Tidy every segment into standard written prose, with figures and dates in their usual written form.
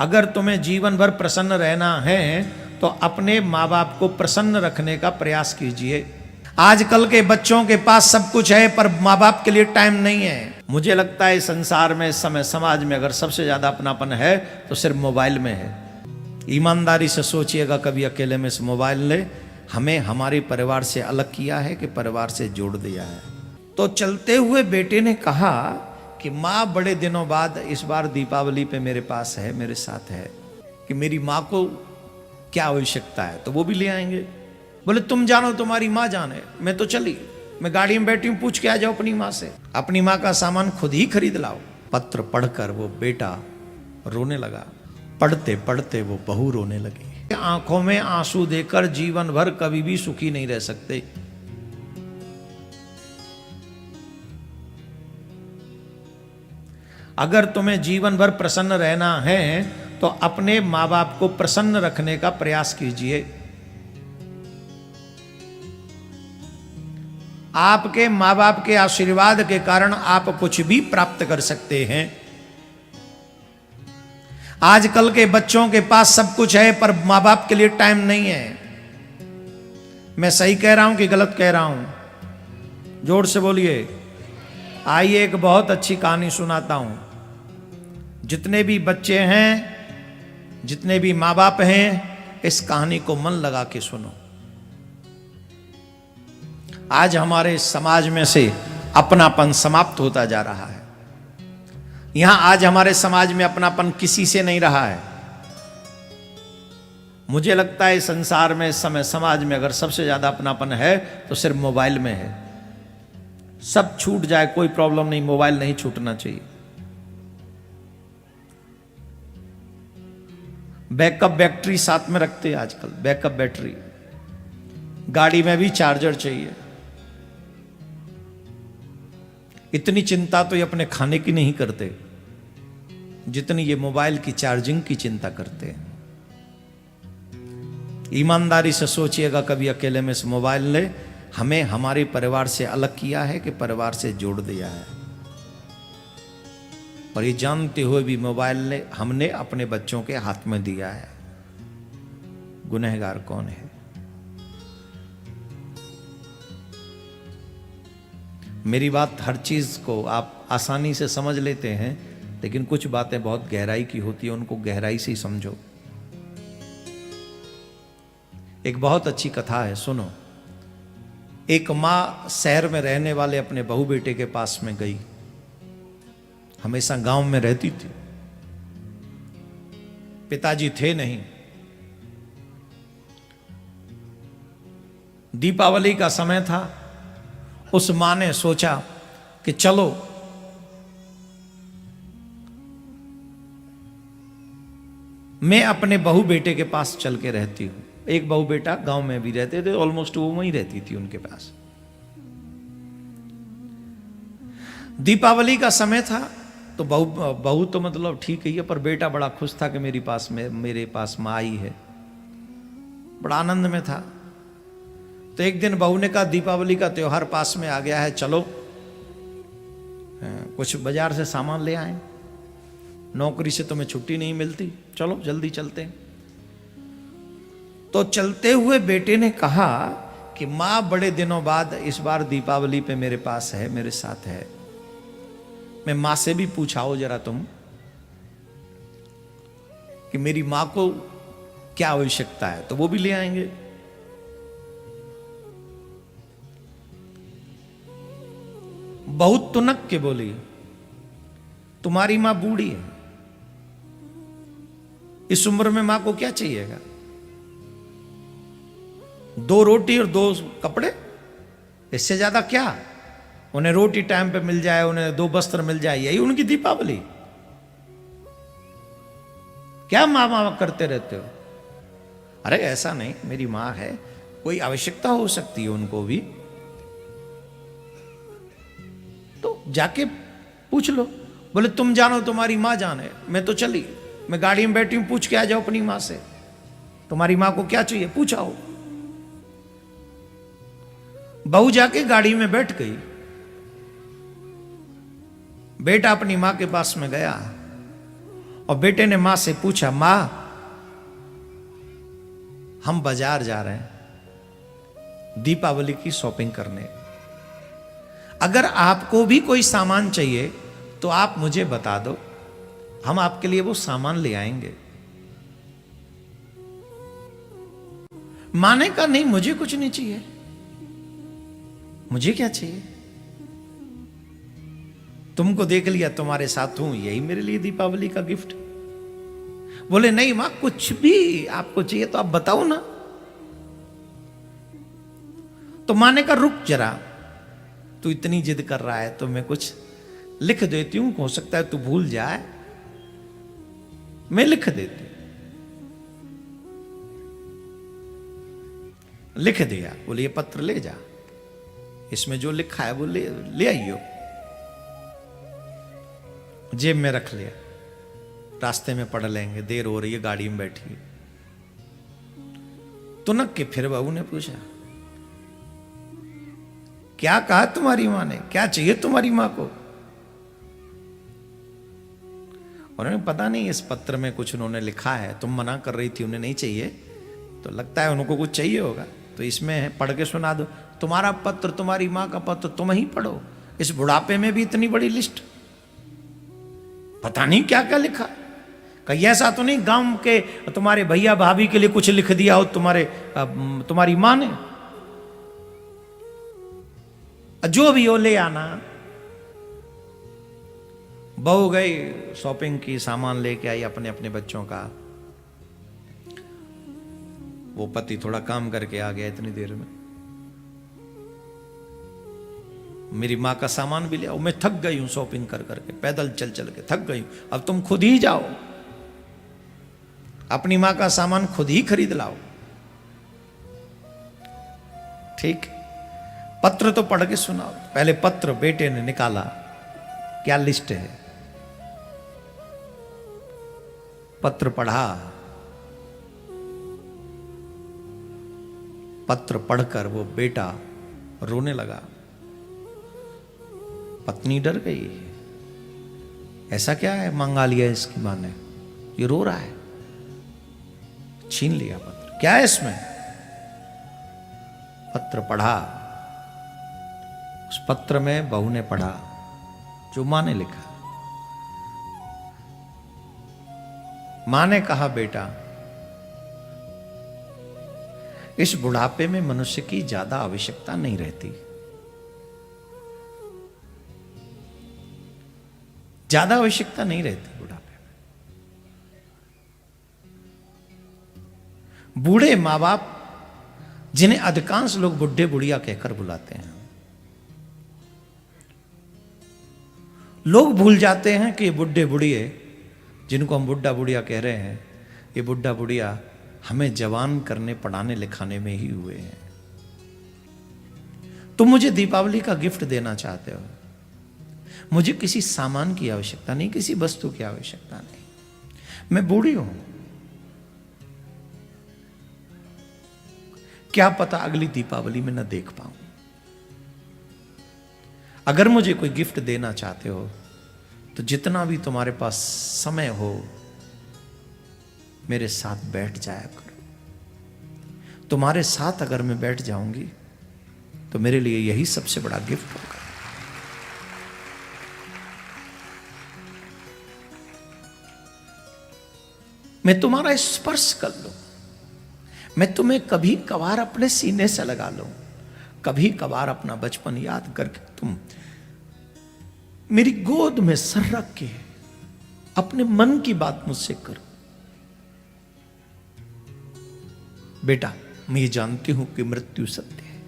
अगर तुम्हें जीवन भर प्रसन्न रहना है तो अपने माँ बाप को प्रसन्न रखने का प्रयास कीजिए। आजकल के बच्चों के पास सब कुछ है पर माँ बाप के लिए टाइम नहीं है। मुझे लगता है संसार में, इस समय समाज में अगर सबसे ज्यादा अपनापन है तो सिर्फ मोबाइल में है। ईमानदारी से सोचिएगा, कभी अकेले में से मोबाइल ले, हमें हमारे परिवार से अलग किया है कि परिवार से जोड़ दिया है। तो चलते हुए बेटे ने कहा कि माँ बड़े दिनों बाद इस बार दीपावली पे मेरे पास है, मेरे साथ है, कि मेरी माँ को क्या आवश्यकता है तो वो भी ले आएंगे। बोले तुम जानो, तुम्हारी माँ जाने, मैं तो चली, मैं गाड़ी में बैठी हूँ, पूछ के आ जाओ अपनी माँ से, अपनी माँ का सामान खुद ही खरीद लाओ। पत्र पढ़कर वो बेटा रोने लगा। पढ़ते पढ़ते वो बहू रोने लगी। आंखों में आंसू देकर जीवन भर कभी भी सुखी नहीं रह सकते। अगर तुम्हें जीवन भर प्रसन्न रहना है तो अपने माँ बाप को प्रसन्न रखने का प्रयास कीजिए। आपके माँ बाप के आशीर्वाद के कारण आप कुछ भी प्राप्त कर सकते हैं। आजकल के बच्चों के पास सब कुछ है पर माँ बाप के लिए टाइम नहीं है। मैं सही कह रहा हूं कि गलत कह रहा हूं? जोर से बोलिए। आइए एक बहुत अच्छी कहानी सुनाता हूं। जितने भी बच्चे हैं, जितने भी माँ बाप हैं, इस कहानी को मन लगा के सुनो। आज हमारे समाज में से अपनापन समाप्त होता जा रहा है। यहां आज हमारे समाज में अपनापन किसी से नहीं रहा है। मुझे लगता है संसार में, इस समय समाज में अगर सबसे ज्यादा अपनापन है तो सिर्फ मोबाइल में है। सब छूट जाए कोई प्रॉब्लम नहीं, मोबाइल नहीं छूटना चाहिए। बैकअप बैटरी साथ में रखते हैं आजकल, बैकअप बैटरी। गाड़ी में भी चार्जर चाहिए। इतनी चिंता तो ये अपने खाने की नहीं करते जितनी ये मोबाइल की चार्जिंग की चिंता करते हैं। ईमानदारी से सोचिएगा, कभी अकेले में से मोबाइल ले, हमें हमारे परिवार से अलग किया है कि परिवार से जोड़ दिया है। और ये जानते हुए भी मोबाइल ने हमने अपने बच्चों के हाथ में दिया है। गुनहगार कौन है? मेरी बात, हर चीज को आप आसानी से समझ लेते हैं, लेकिन कुछ बातें बहुत गहराई की होती है, उनको गहराई से ही समझो। एक बहुत अच्छी कथा है, सुनो। एक माँ शहर में रहने वाले अपने बहू बेटे के पास में गई। हमेशा गांव में रहती थी, पिताजी थे नहीं। दीपावली का समय था। उस मां ने सोचा कि चलो मैं अपने बहू बेटे के पास चल के रहती हूं। एक बहू बेटा गांव में भी रहते थे, ऑलमोस्ट वो वहीं रहती थी उनके पास। दीपावली का समय था तो बहू तो मतलब ठीक ही है, पर बेटा बड़ा खुश था कि मेरे पास माँ आई है, बड़ा आनंद में था। तो एक दिन बहू ने कहा दीपावली का त्योहार पास में आ गया है, चलो कुछ बाजार से सामान ले आए, नौकरी से तुम्हें छुट्टी नहीं मिलती, चलो जल्दी चलते हैं। तो चलते हुए बेटे ने कहा कि माँ बड़े दिनों बाद इस बार दीपावली पे मेरे पास है, मेरे साथ है। मैं माँ से भी पूछाओ जरा तुम कि मेरी माँ को क्या आवश्यकता है तो वो भी ले आएंगे। बहुत तुनक के बोली, तुम्हारी माँ बूढ़ी है, इस उम्र में माँ को क्या चाहिएगा? 2 रोटी और 2 कपड़े, इससे ज्यादा क्या? उन्हें रोटी टाइम पे मिल जाए, उन्हें 2 वस्त्र मिल जाए, यही उनकी दीपावली। क्या माँ माँ करते रहते हो? अरे ऐसा नहीं, मेरी माँ है, कोई आवश्यकता हो सकती है उनको भी, तो जाके पूछ लो। बोले तुम जानो, तुम्हारी माँ जाने, मैं तो चली, मैं गाड़ी में बैठी हूं, पूछ के आ जाओ अपनी माँ से, तुम्हारी माँ को क्या चाहिए पूछाओ। बहू जाके गाड़ी में बैठ गई। बेटा अपनी माँ के पास में गया और बेटे ने मां से पूछा, मां हम बाजार जा रहे हैं दीपावली की शॉपिंग करने, अगर आपको भी कोई सामान चाहिए तो आप मुझे बता दो, हम आपके लिए वो सामान ले आएंगे। मां ने कहा, नहीं मुझे कुछ नहीं चाहिए, मुझे क्या चाहिए, तुमको देख लिया तुम्हारे साथ हूं, यही मेरे लिए दीपावली का गिफ्ट। बोले नहीं मां, कुछ भी आपको चाहिए तो आप बताओ ना। तो मां ने कहा, रुक जरा, तू इतनी जिद कर रहा है तो मैं कुछ लिख देती हूं, हो सकता है तू भूल जाए, मैं लिख देती हूं। लिख दिया। बोले ये पत्र ले जा, इसमें जो लिखा है वो ले आइयो। जेब में रख लिया, रास्ते में पढ़ लेंगे, देर हो रही है, गाड़ी में बैठी। तुनक के फिर बहू ने पूछा, क्या कहा तुम्हारी मां ने, क्या चाहिए तुम्हारी मां को? उन्होंने, पता नहीं इस पत्र में कुछ उन्होंने लिखा है, तुम मना कर रही थी उन्हें नहीं चाहिए, तो लगता है उनको कुछ चाहिए होगा, तो इसमें है, पढ़ के सुना दो। तुम्हारा पत्र, तुम्हारी मां का पत्र तुम ही पढ़ो, इस बुढ़ापे में भी इतनी बड़ी लिस्ट, पता नहीं क्या क्या लिखा। कहीं ऐसा तो नहीं गांव के तुम्हारे भैया भाभी के लिए कुछ लिख दिया हो तुम्हारी मां ने? जो भी हो ले आना। बहू गई शॉपिंग की, सामान लेके आई अपने अपने बच्चों का। वो पति थोड़ा काम करके आ गया इतनी देर में, मेरी मां का सामान भी ले आओ, मैं थक गई हूं शॉपिंग कर करके, पैदल चल चल के थक गई हूं, अब तुम खुद ही जाओ, अपनी मां का सामान खुद ही खरीद लाओ। ठीक, पत्र तो पढ़ के सुनाओ। पहले पत्र बेटे ने निकाला, क्या लिस्ट है, पत्र पढ़ा। पत्र पढ़कर वो बेटा रोने लगा। पत्नी डर गई, ऐसा क्या है मंगा लिया इसकी मां ने, ये रो रहा है। छीन लिया पत्र, क्या है इसमें? पत्र पढ़ा। उस पत्र में बहू ने पढ़ा जो मां ने लिखा। मां ने कहा, बेटा इस बुढ़ापे में मनुष्य की ज्यादा आवश्यकता नहीं रहती, ज्यादा आवश्यकता नहीं रहती बुढ़ापे में। बूढ़े मां बाप, जिन्हें अधिकांश लोग बुढ़े बुढ़िया कहकर बुलाते हैं, लोग भूल जाते हैं कि बुढ़े बुढ़िए जिनको हम बुढ़ा बुढ़िया कह रहे हैं, ये बुढ़ा बुढ़िया हमें जवान करने पढ़ाने लिखाने में ही हुए हैं। तुम मुझे दीपावली का गिफ्ट देना चाहते हो, मुझे किसी सामान की आवश्यकता नहीं, किसी वस्तु की आवश्यकता नहीं, मैं बूढ़ी हूं, क्या पता अगली दीपावली में न देख पाऊं। अगर मुझे कोई गिफ्ट देना चाहते हो तो जितना भी तुम्हारे पास समय हो मेरे साथ बैठ जाया करो। तुम्हारे साथ अगर मैं बैठ जाऊंगी तो मेरे लिए यही सबसे बड़ा गिफ्ट होगा। मैं तुम्हारा स्पर्श कर लूं, मैं तुम्हें कभी कभार अपने सीने से लगा लूं, कभी कभार अपना बचपन याद करके तुम मेरी गोद में सर रख के अपने मन की बात मुझसे करो। बेटा मैं ये जानती हूं कि मृत्यु सत्य है,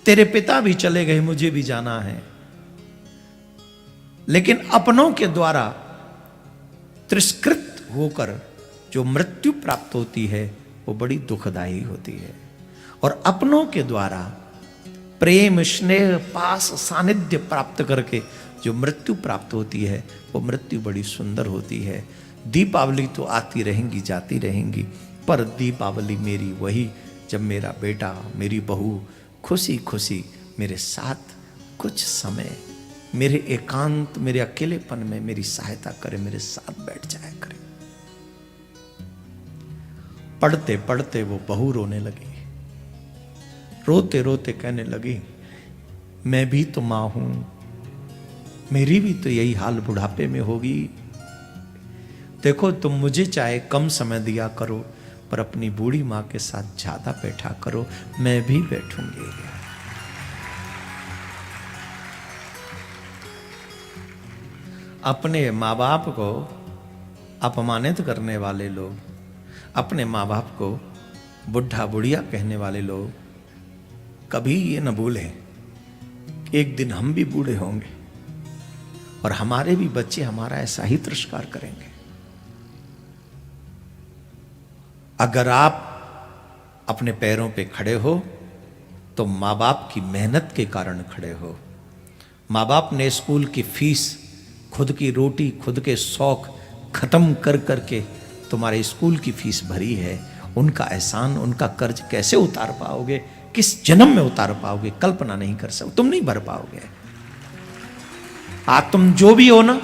तेरे पिता भी चले गए, मुझे भी जाना है, लेकिन अपनों के द्वारा तिरस्कृत होकर जो मृत्यु प्राप्त होती है वो बड़ी दुखदायी होती है, और अपनों के द्वारा प्रेम स्नेह पास सानिध्य प्राप्त करके जो मृत्यु प्राप्त होती है वो मृत्यु बड़ी सुंदर होती है। दीपावली तो आती रहेंगी जाती रहेंगी, पर दीपावली मेरी वही जब मेरा बेटा मेरी बहू खुशी खुशी मेरे साथ कुछ समय मेरे एकांत, मेरे अकेलेपन में मेरी सहायता करे, मेरे साथ बैठ जाया करे। पढ़ते पढ़ते वो बहू रोने लगी, रोते रोते कहने लगी, मैं भी तो मां हूं, मेरी भी तो यही हाल बुढ़ापे में होगी। देखो तुम मुझे चाहे कम समय दिया करो, पर अपनी बूढ़ी मां के साथ ज्यादा बैठा करो, मैं भी बैठूंगी। अपने माँ बाप को अपमानित करने वाले लोग, अपने माँ बाप को बुढ़ा बुढ़िया कहने वाले लोग कभी ये न भूलें, एक दिन हम भी बूढ़े होंगे और हमारे भी बच्चे हमारा ऐसा ही तिरस्कार करेंगे। अगर आप अपने पैरों पे खड़े हो तो माँ बाप की मेहनत के कारण खड़े हो। माँ बाप ने स्कूल की फीस, खुद की रोटी, खुद के शौक खत्म कर करके तुम्हारे स्कूल की फीस भरी है। उनका एहसान, उनका कर्ज कैसे उतार पाओगे, किस जन्म में उतार पाओगे, कल्पना नहीं कर सकते, तुम नहीं भर पाओगे। आज तुम जो भी हो ना,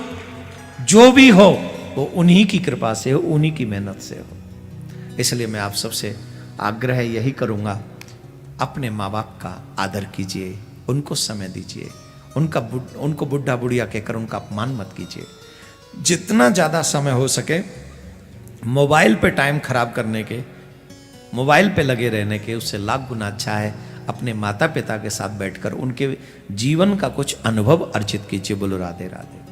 जो भी हो वो उन्हीं की कृपा से हो, उन्हीं की मेहनत से हो। इसलिए मैं आप सबसे आग्रह यही करूंगा, अपने माँ बाप का आदर कीजिए, उनको समय दीजिए, उनको बुढ़ा बुढ़िया कहकर उनका अपमान मत कीजिए। जितना ज़्यादा समय हो सके मोबाइल पे टाइम खराब करने के, मोबाइल पे लगे रहने के, उससे लाख गुना अच्छा है अपने माता पिता के साथ बैठकर उनके जीवन का कुछ अनुभव अर्जित कीजिए। बोलो राधे राधे।